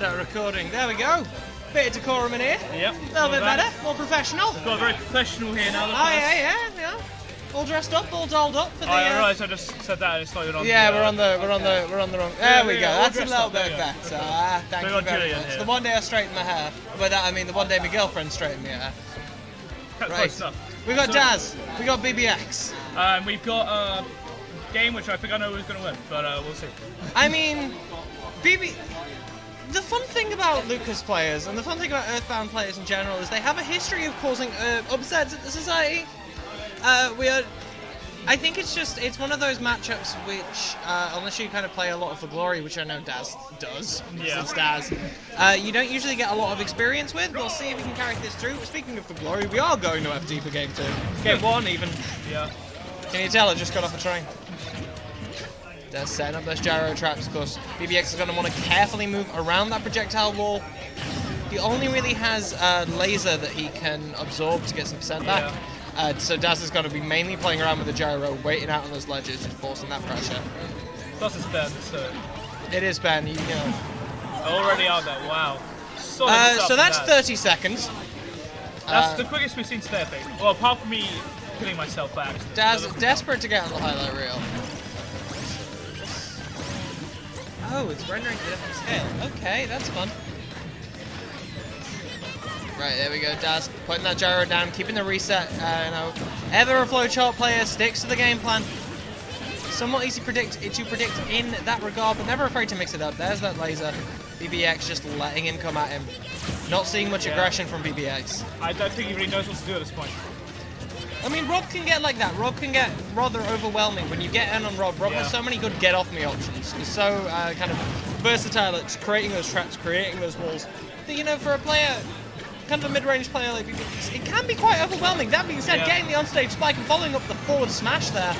Start recording. There we go. Bit of decorum in here. Yep. A little bit better, more professional. We've got a very professional here now. Oh yeah. All dressed up, all dolled up for the. I realised I just said that and it's not even on. Yeah, we're on the wrong. There we go. That's a little bit up, better. Thank you very much. here. The one day I straightened my hair. By that I mean the one day my girlfriend straightened my hair. Right. We got Daz. We got BBX. We've got a game which I think I know who's going to win, but we'll see. I mean, the fun thing about Lucas players and the fun thing about Earthbound players in general is they have a history of causing upsets at the society. I think it's one of those matchups which, unless you kind of play a lot for glory, which I know Daz does, since Daz, you don't usually get a lot of experience with. We'll see if we can carry this through. Speaking of for glory, we are going to FD for game 2. Game 1 even. Yeah. Can you tell I just got off a train? Daz setting up those gyro traps, of course. BBX is going to want to carefully move around that projectile wall. He only really has laser that he can absorb to get some percent back. So Daz is going to be mainly playing around with the gyro, waiting out on those ledges, just forcing that pressure. Plus it's Ben, so... It is Ben, you know. Already out there, wow. So that's 30 seconds. That's the quickest we've seen today, I think. Well, apart from me killing myself by accident. Daz is desperate to get on the highlight reel. Oh, it's rendering to a different scale. Okay, that's fun. Right, there we go, Daz putting that gyro down, keeping the reset. Ever a flowchart player sticks to the game plan. Somewhat easy to predict in that regard, but never afraid to mix it up. There's that laser. BBX just letting him come at him. Not seeing much aggression from BBX. I don't think he really knows what to do at this point. I mean, Rob can get like that. Rob can get rather overwhelming. When you get in on Rob has so many good get-off-me options. He's so kind of versatile at creating those traps, creating those walls. That, you know, for a player, kind of a mid-range player like BBX, it can be quite overwhelming. That being said, getting the onstage spike and following up the forward smash there.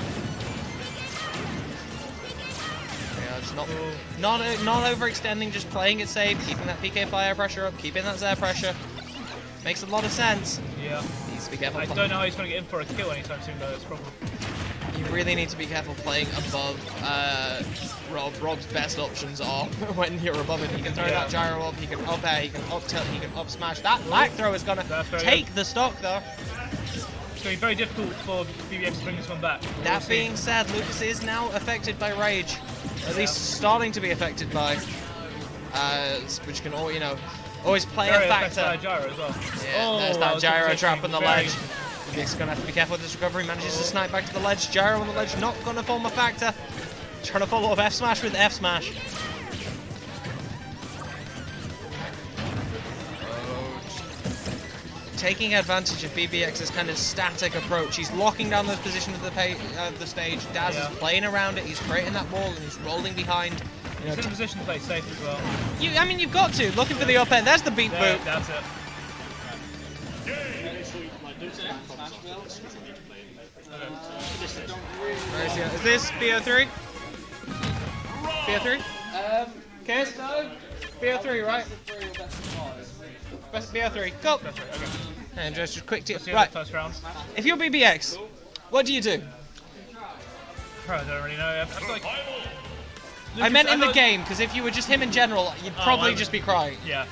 Yeah, just not overextending, just playing it safe, keeping that PK fire pressure up, keeping that Zair pressure. Makes a lot of sense. Yeah. Needs to be careful. I don't know how he's going to get in for a kill anytime soon, though. It's probably. You really need to be careful playing above Rob. Rob's best options are when you're above him. He can throw that gyro up, he can up air, he can up tilt, he can up smash. That back throw is going to take the stock, though. It's going to be very difficult for BBX to bring this one back. That being said, Lucas is now affected by rage. At least starting to be affected by. Which can all, always play a factor. Gyro as well. Yeah, there's that gyro trap on the ledge. He's going to have to be careful with this recovery. Manages to snipe back to the ledge. Gyro on the ledge, not going to form a factor. Trying to follow up F smash with F smash. Taking advantage of BBX's kind of static approach. He's locking down those positions of the stage. Daz is playing around it. He's creating that wall and he's rolling behind. He's in a position to play safe as well. You've got to. Looking for the up air. There's the beat boot. That's it. Is this BO3? BO3? Case? BO3, right? BO3. Go! And just a quick tip. Right. First round. If you're BBX, what do you do? I don't really know. I meant in the game, because if you were just him in general, you'd probably just be crying. Yeah.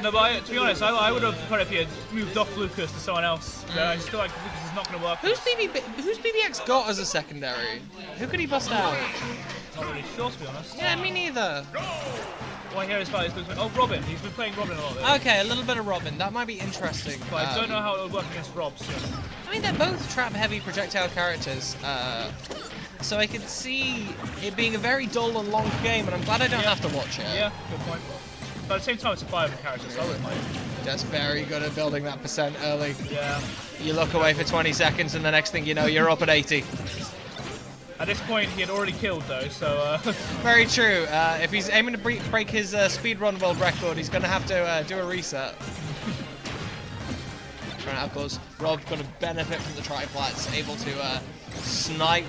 No, but to be honest, I would have put it if he had moved off Lucas to someone else. I just feel like Lucas is not going to work. Who's BBX got as a secondary? Who could he bust out? Not really sure, to be honest. Yeah, me neither. What I hear is about Robin. He's been playing Robin a lot. Okay, a little bit of Robin. That might be interesting. But I don't know how it would work against Rob soon. I mean, they're both trap-heavy projectile characters. So I can see it being a very dull and long game, and I'm glad I don't have to watch it. Yeah, good point. But at the same time, it's a 5 character, so I wouldn't mind. Just very good at building that percent early. Yeah. You look away for 20 seconds, and the next thing you know, you're up at 80. At this point, he had already killed, though, so... Very true. If he's aiming to break his speedrun world record, he's going to have to do a reset. Trying out goes. Rob's going to benefit from the tri-flats, able to snipe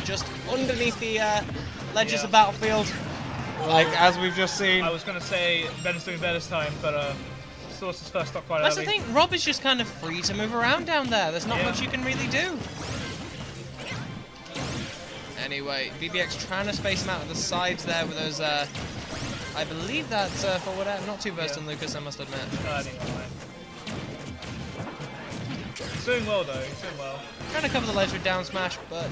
just underneath the ledges of Battlefield. Like, as we've just seen. I was going to say Ben's doing better this time, but source his first stock quite early. That's the thing, Rob is just kind of free to move around down there. There's not much you can really do. anyway. BBX trying to space him out of the sides there with those, I believe that's forward air. Not too versed on Lucas, I must admit. Anyway. He's doing well though, he's doing well. Trying to cover the ledge with down smash, but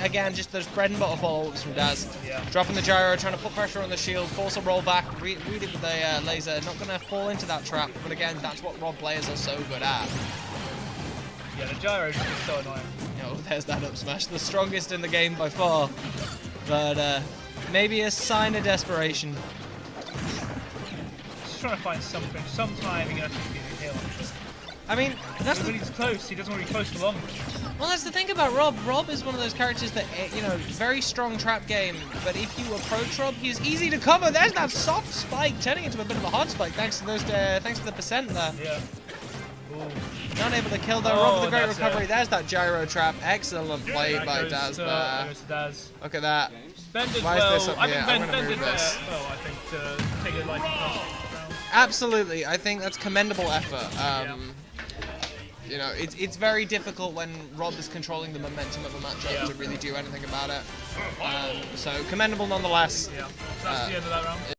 again, just those bread and butter follow-ups from Daz. Yeah. Dropping the gyro, trying to put pressure on the shield, force a roll back, read it with a laser. Not going to fall into that trap, but again, that's what Rob players are so good at. Yeah, the gyro is just so annoying. Oh, there's that up smash, the strongest in the game by far. But maybe a sign of desperation. Just trying to find something. Sometime he can actually get a heal. I mean, that's when he's close, he doesn't want to be close for long. Well, that's the thing about Rob. Rob is one of those characters that, you know, very strong trap game, but if you approach Rob, he's easy to cover. There's that soft spike turning into a bit of a hard spike thanks to those, thanks to the percent there. Yeah. Ooh. Not able to kill though. Rob with a great recovery. There's that gyro trap. Excellent play by Daz there. Daz. Look at that. Ben did Why is well. this up I here? think I'm Ben gonna did move this. well, I think, to take it like round. Absolutely. I think that's commendable effort. Yeah. You know, it's very difficult when Rob is controlling the momentum of a matchup to really do anything about it. So commendable nonetheless. Yeah, that's the end of that round.